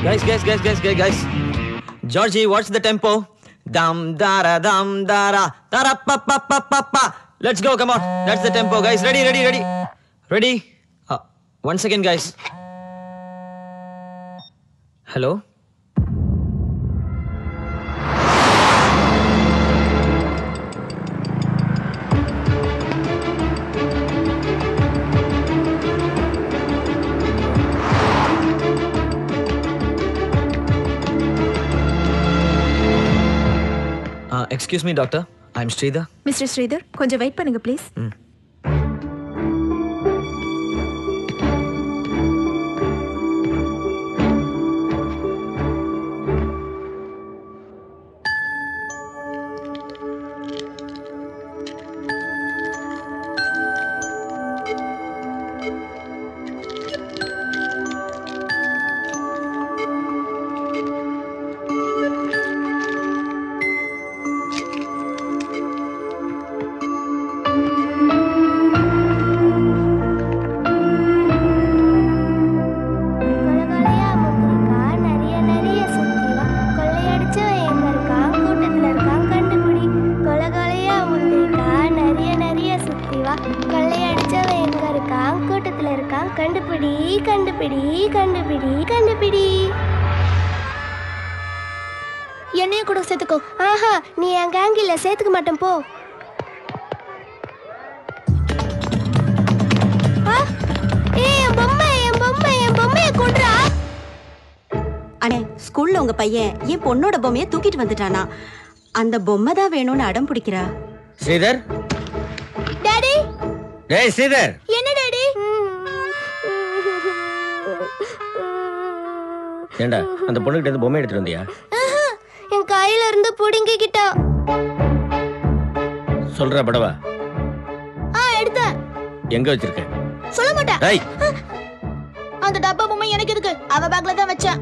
Guys. Georgie, what's the tempo? Dum dara dara pa pa pa pa pa. Let's go, come on. That's the tempo, guys. Ready? 1 second, guys. Hello? Excuse me, doctor. I'm Sridhar. Mr. Sridhar, கொஞ்சம் wait பண்ணுங்க please. கண்டுபிடி. என்னையும் கூட சேர்த்துக்கோ. ஆஹா, நீ என் கேங்கில சேர்த்துக்க மாட்டேன் போ. என் பொம்மையை கொன்றா. அண்ணே, ஸ்கூல்ல உங்க பையன் என் பொண்ணோட பொம்மையை தூக்கிட்டு வந்துட்டானா. அந்த பொம்மை தான் வேணும்னு அடம் பிடிக்கிறா. ஸ்ரீதர். டாடி. டேய் ஸ்ரீதர். என்ன டாடி? ஏண்டா அந்த பொண்ணுகிட்ட இருந்து பொம்மை எடுத்துட்டு வந்தியா? என் கையில இருந்து புடுங்கிக்கிட்டா. சொல்றா படவா? எடுத்த. எங்க வச்சிருக்க? சொல்ல மாட்டேன். டேய். அந்த டப்பா பொம்மை எனக்கு எதுக்கு? அவ பேக்ல தான் வச்சேன்.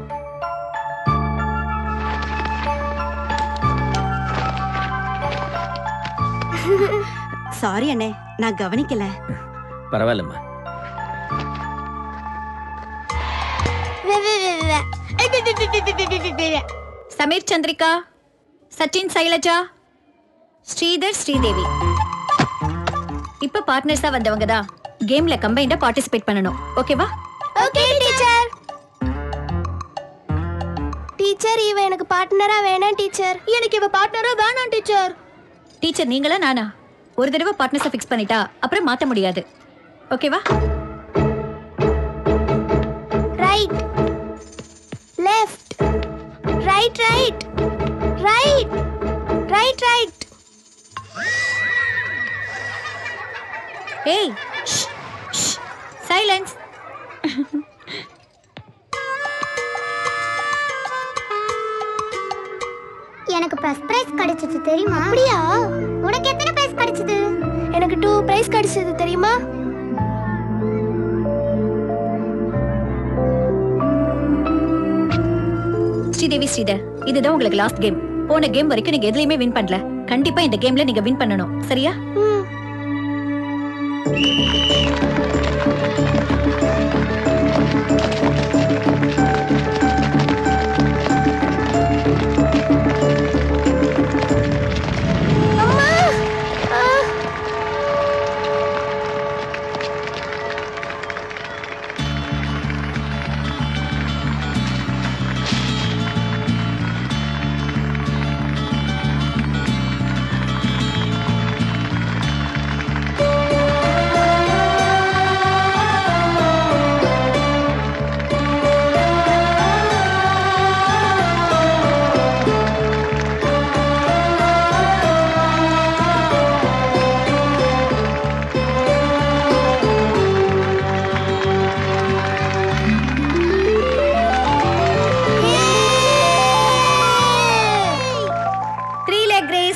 சாரி அண்ணே, நான் கவனிக்கல. பரவாயில்லம்மா. சமீர் சந்திரிகா, சச்சின் சைலஜா, ஸ்ரீதர் ஸ்ரீதேவி இப்ப பார்ட்னர்ஸா வந்தவங்க தான் கேம்ல கம்பைண்டா பார்ட்டிசிபேட் பண்ணனும். ஓகேவா? Okay teacher. டீச்சர், இவ எனக்கு பார்ட்னரா வேணாம் டீச்சர். எனக்கு இவ பார்ட்னரா வேணாம் டீச்சர். டீச்சர் நீங்களா நானா? ஒரு தடவை பார்ட்னர்ஸை ஃபிக்ஸ் பண்ணிட்டா அப்புறம் மாத்த முடியாது. ஓகேவா? Right left right right right right right. ஏய், சைலன்ஸ். எனக்கு ஃபர்ஸ்ட் பிரைஸ் கிடைச்சது தெரியுமா? அப்படியா? உனக்கு எத்தனை பிரைஸ் கிடைச்சது? எனக்கு 2 பிரைஸ் கிடைச்சது தெரியுமா? ஸ்ரீதேவி ஸ்ரீதர், இதுதான் உங்களுக்கு லாஸ்ட் கேம். போன கேம் வரைக்கும் நீங்க எதுலயுமே வின் பண்ணல. கண்டிப்பா இந்த கேம்ல நீங்க வின் பண்ணணும். சரியா?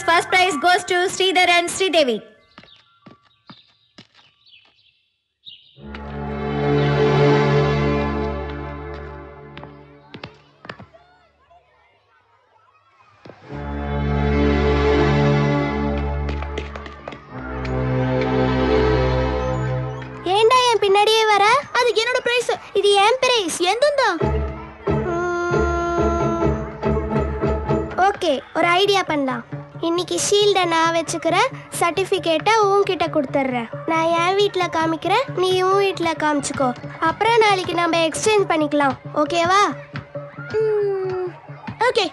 First prize goes to Sridhar and Sridevi. ஏண்டா என் பின்னாடியே வர? அது என்னோட பிரைஸ். இது என் பிரைஸ். எந்தண்டா? ஓகே, ஒரு ஐடியா பண்ணலாம். இன்னைக்கு ஷீல்டை நான் வச்சுக்கிறேன், சர்டிஃபிகேட்டை உன்கிட்ட கொடுத்துட்றேன். நான் என் வீட்டில் காமிக்கிறேன், நீ உன் வீட்டில் காமிச்சிக்கோ. அப்புறம் நாளைக்கு நம்ம எக்ஸ்சேஞ்ச் பண்ணிக்கலாம். ஓகேவா? ஓகே.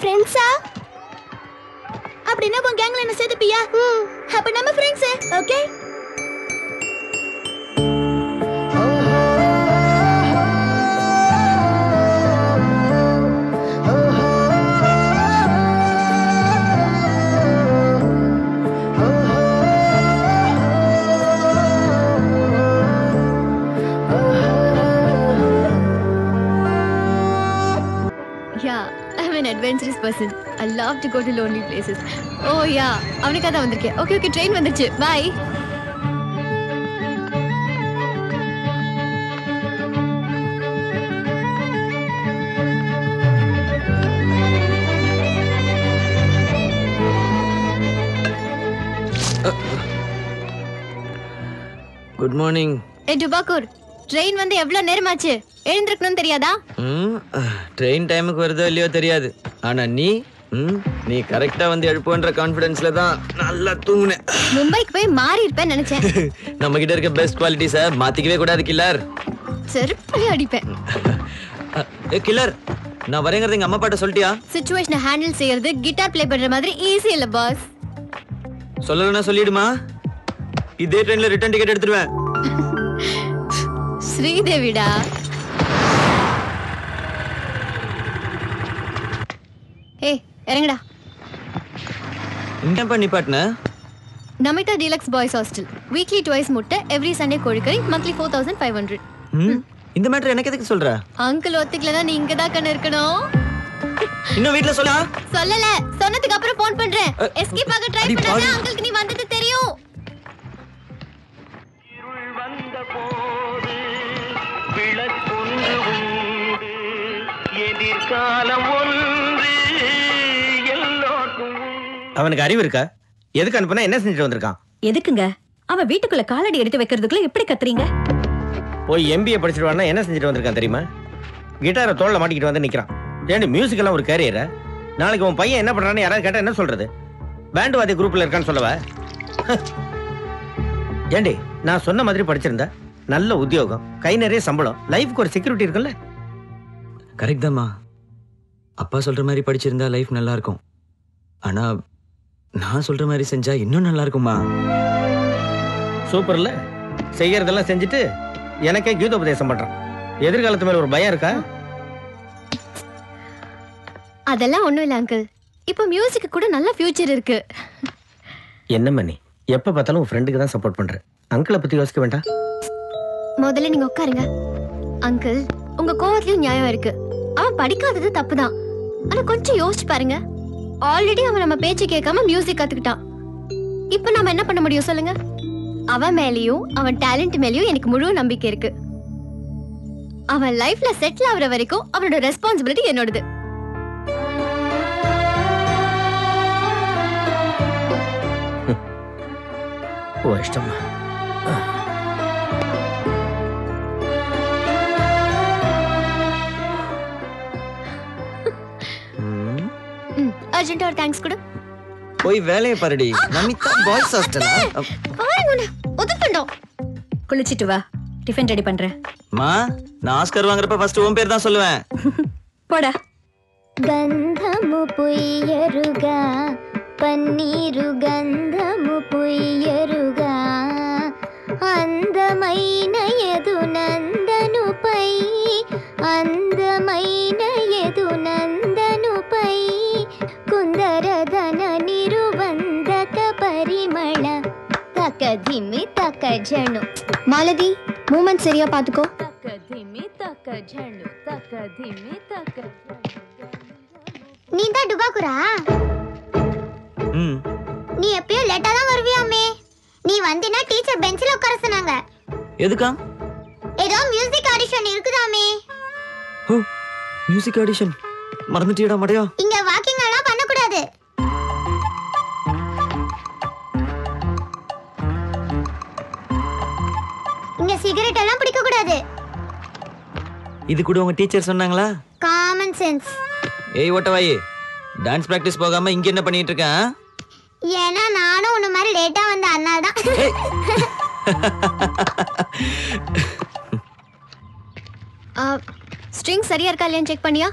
ஃப்ரெண்ட்ஸா? அப்படின்னா உன் கேங்ல என்ன சேர்த்துப்பியா? அப்ப நம்ம friends. Okay. Adventurous person. I love to go to lonely places. Oh yeah, அவனுக்காக தான் வந்திருக்கேன். ஓகே ஓகே, ட்ரெயின் வந்துருச்சு. பை. Good morning. டுபாக்கூர், ட்ரெயின் வந்து எவ்வளவு நேரமாச்சு? எழுந்திருக்கணும்னு தெரியாதா? ட்ரெயின் டைமுக்கு வருதோ இல்லையோ தெரியாது. ஆனா நீ கரெக்டா வந்து எழுப்புன்ற கான்ஃபிடன்ஸ்ல தான் நல்லா தூங்குனேன். மும்பைக்கு போய் மாறி இருப்பேன்னு நினைச்சேன். நம்ம கிட்ட இருக்க பெஸ்ட் குவாலிட்டிஸை மாத்திக்கவே கூடாது கில்லர். செருப்படி அடிப்பேன். கில்லர், நான் வரேங்கிறது எங்க அம்மா பாட்ட சொல்லிட்டியா? சிச்சுவேஷனை ஹேண்டில் செய்யறது கிட்டார் ப்ளே பண்ற மாதிரி ஈஸி இல்ல பாஸ். சொல்லலன்னா சொல்லிடுமா? இதே ட்ரெயின்ல ரிட்டர்ன் டிக்கெட் எடுத்துடுவேன். ஸ்ரீதேவிடா. ஏய் இறங்கடா. இங்க பண்ணி பாட்ன Namitha deluxe boys hostel. Weekly twice முட்டை, எவ்ரி சண்டே கோழிக்கறி, மந்த்லி 4500. இந்த மேட்டர் எனக்கு எதுக்கு சொல்ற? அங்கிள் ஒத்துக்கலனா நீ இங்க தான் கண்ண இருக்கணும். இன்னும் வீட்ல சொல்லா? சொல்லல. சொன்னதுக்கு அப்புறம் ஃபோன் பண்றேன். எஸ்கேப் ஆக ட்ரை பண்ணாத. அங்கிளுக்கு நீ வந்தது தெரியும். இருள் வந்த போது விளக்கொன்று உண்டு, எதிர்காலம் ஒன்று எல்லோருக்கும். அவனுக்கு அறிவு இருக்கா? எதுக்கு அனுப்புனா என்ன செஞ்சுட்டு வந்திருக்கான்? எதுக்குங்க? அவன் வீட்டுக்குள்ள காலடி எடுத்து வைக்கிறதுக்குள்ள எப்படி கத்துறீங்க? போய் எம்பிஏ படிச்சுட்டு வானா என்ன செஞ்சுட்டு வந்திருக்கான் தெரியுமா? கிட்டாரை தோல்ல மாட்டிக்கிட்டு வந்து நிக்கிறான். ஏண்டி மியூசிக் எல்லாம் ஒரு கேரியரா? நாளைக்கு உன் பையன் என்ன பண்றான்னு யாராவது கேட்டா என்ன சொல்றது? பேண்ட் வாதி குரூப்ல இருக்கான்னு சொல்லவா? ஏண்டி நான் சொன்ன மாதிரி படிச்சிருந்தா நல்ல உத்தியோகம், கை நிறைய சம்பளம், லைஃப்க்கு ஒரு செக்யூரிட்டி இருக்குல்ல? கரெக்ட் தாம்மா. அப்பா சொல்ற மாதிரி படிச்சிருந்தா லைஃப் நல்லா இருக்கும். ஆனா நான் சொல்ற மாதிரி செஞ்சா இன்னும் நல்லா இருக்குமா? சூப்பர்ல. செய்யறதெல்லாம் செஞ்சுட்டு எனக்கே கீதோபதேசம் பண்றான். எதிர்காலத்து மேல ஒரு பயம் இருக்கா? அதெல்லாம் ஒண்ணும் இல்ல அங்கிள். இப்போ மியூசிக்கு கூட நல்ல ஃபியூச்சர் இருக்கு. என்ன மணி, எப்ப பார்த்தாலும் உன் ஃப்ரெண்டுக்கு தான் சப்போர்ட் பண்ற. அங்கிளை பத்தி யோசிக்க வேண்டாம்? முதல்ல நீங்க உட்காருங்க. அங்கிள், உங்க கோவத்திலயும் நியாயம் இருக்கு. அவன் படிக்காதது தப்புதான். ஆனா கொஞ்சம் யோசிச்சு பாருங்க. ஆல்ரெடி அவன் நம்ம பேச்சு கேட்காம மியூசிக் கத்துக்கிட்டான். இப்ப நாம என்ன பண்ண முடியும் சொல்லுங்க? அவன் மேலயும் அவன் டேலண்ட் மேலயும் எனக்கு முழு நம்பிக்கை இருக்கு. அவன் லைஃப்ல செட்டில் ஆகுற வரைக்கும் அவனோட ரெஸ்பான்சிபிலிட்டி என்னோடது. ஓ இஷ்டமா. அர்ஜென்ட்டா ஒரு தேங்க்ஸ் கொடு. போய் வேலையை பாருடி. நமிதா பாய்ஸ் ஹாஸ்டலா? ஒதுக்கணும். குளிச்சிட்டு வா, டிஃபன் ரெடி பண்றேன். மா, நான் ஆஸ்கர் வாங்குறப்ப ஃபர்ஸ்ட் உன் பேர் தான் சொல்லுவேன். போடா. గంధము పుయ్యరుగా పన్నీరు గంధము పుయ్యరుగా అందమైన యదునందనుపై అందమైన యదునందనుపై కుందరదన నిరువందక పరిమళ తకధిమి తకజను. மாலதி, மூமெண்ட் சரியா பாத்துக்கோ. தக்கதிமி தக்கஜனு தக்கதிமி தக்க. நீ தான் டுபாக்குரா? நீ எப்பயும் லேட்டா தான் வருவியாமே. நீ வந்தினா டீச்சர் பெஞ்சில உட்கார சொன்னாங்க. எதுக்கா? ஏதோ மியூசிக் ஆடிஷன் இருக்குதாமே. ஓ, மியூசிக் ஆடிஷன். மறந்துட்டியடா மடையா. இங்க வாக்கிங் எல்லாம் பண்ண கூடாது. இங்க சிகரெட் எல்லாம் பிடிக்க கூடாது. இது கூட உங்க டீச்சர் சொன்னாங்களா? Common sense. ஏய் ஓட்டவாயி, டான்ஸ் பிராக்டிஸ் போகாம இங்க என்ன பண்ணிட்டு இருக்க? ஏன்னா நானும் உன்ன மாதிரி லேட்டா வந்த அதனால தான். ஸ்ட்ரிங் சரியா இருக்கா இல்லையான்னு செக் பண்ணியா?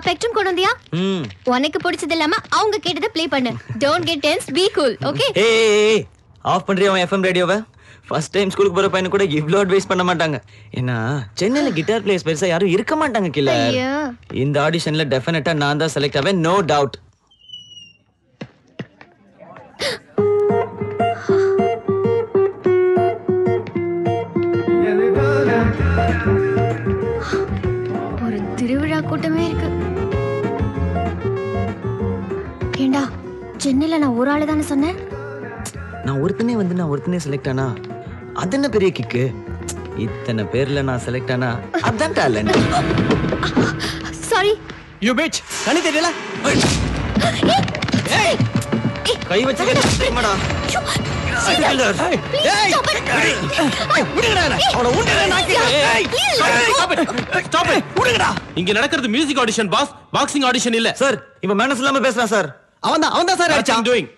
பெக்ட்ரம் கொண்டு வந்தியா? உனக்கு பிடிச்சது இல்லாம அவங்க கேட்டதை ப்ளே பண்ணு. Don't get tense, be cool, okay? ஏய் ஆஃப் பண்றியா உன் எஃப்எம் ரேடியோவை? ஃபர்ஸ்ட் டைம் ஸ்கூலுக்கு போற பையன் கூட இவ்ளோ அட்வைஸ் பண்ண மாட்டாங்க. ஏன்னா சென்னையில கிட்டார் பிளேயர்ஸ் பெருசா யாரும் இருக்க மாட்டாங்க கில்லர். ஐயோ. இந்த ஆடிஷன்ல டெஃபினட்டா நான் தான் செலக்ட் ஆவேன், நோ டவுட். ஒரு திருவிழா கூட்டமே இருக்கு. ஏண்டா சென்னையில நான் ஒரு ஆளு தானே சொன்னேன். நான் ஒருத்தனே செலக்ட் ஆனா அது என்ன பெரிய கிக்கு? இத்தனை பேர்ல நான் செலக்ட் ஆனா அதான் டேலண்ட். சாரி. You pitch. கண்ணு தெரியல. ஏய் கை வச்சு கேட்டேடா. இங்க நடக்கிறது music audition boss, boxing audition இல்ல. சார் இவன் மேனஸ் இல்லாம பேசுறான் சார். அவன்தான் சார் அடிச்சான். doing?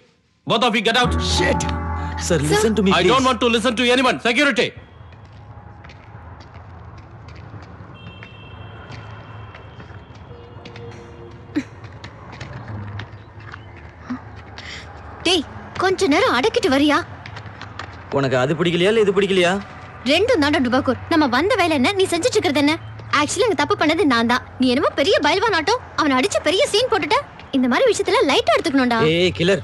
Both of you get out. Shit. Sir, listen to me, I please. don't want to listen to anyone. Security. டேய் கொஞ்ச நேரம் அடக்கிட்டு வரியா? உனக்கு அது பிடிக்கலையா இல்ல இது பிடிக்கலையா? ரெண்டும் தாண்டா டுபாக்கூர். நம்ம வந்த வேலை என்ன, நீ செஞ்சுட்டு இருக்கிறது என்ன? ஆக்சுவலி அங்க தப்பு பண்ணது நான் தான். நீ என்னமோ பெரிய பைல்வான் ஆட்டம் அவனை அடிச்சு பெரிய சீன் போட்டுட்ட. இந்த மாதிரி விஷயத்துல லைட்டா எடுத்துக்கணும்டா. ஏய் கில்லர்,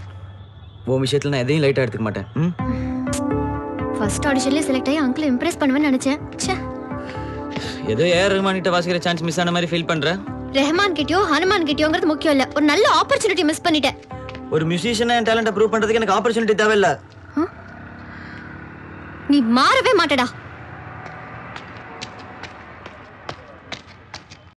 உன் விஷயத்துல நான் எதையும் லைட்டா எடுத்துக்க மாட்டேன். ஃபர்ஸ்ட் ஆடிஷன்லயே செலக்ட் ஆகி அங்கிள் இம்ப்ரெஸ் பண்ணுவேன்னு நினைச்சேன். ச்சே. ஏதோ ஏஆர் ரஹ்மான் கிட்ட வாசிக்கிற சான்ஸ் மிஸ் ஆன மாதிரி ஃபீல் பண்றேன். ரஹ்மான் கிட்டயோ ஹனுமான் கிட்டயோங்கிறது முக்கியம் இல்ல, ஒரு நல்ல ஆப்பர்ச்சுனிட்டி மிஸ் பண்ணிட்டேன். ஒரு மியூசிஷியனா என் டேலண்ட ப்ரூவ் பண்றதுக்கு எனக்கு ஆப்பர்ச்சுனிட்டி தேவையில்ல. நீ மாறவே மாட்டடா.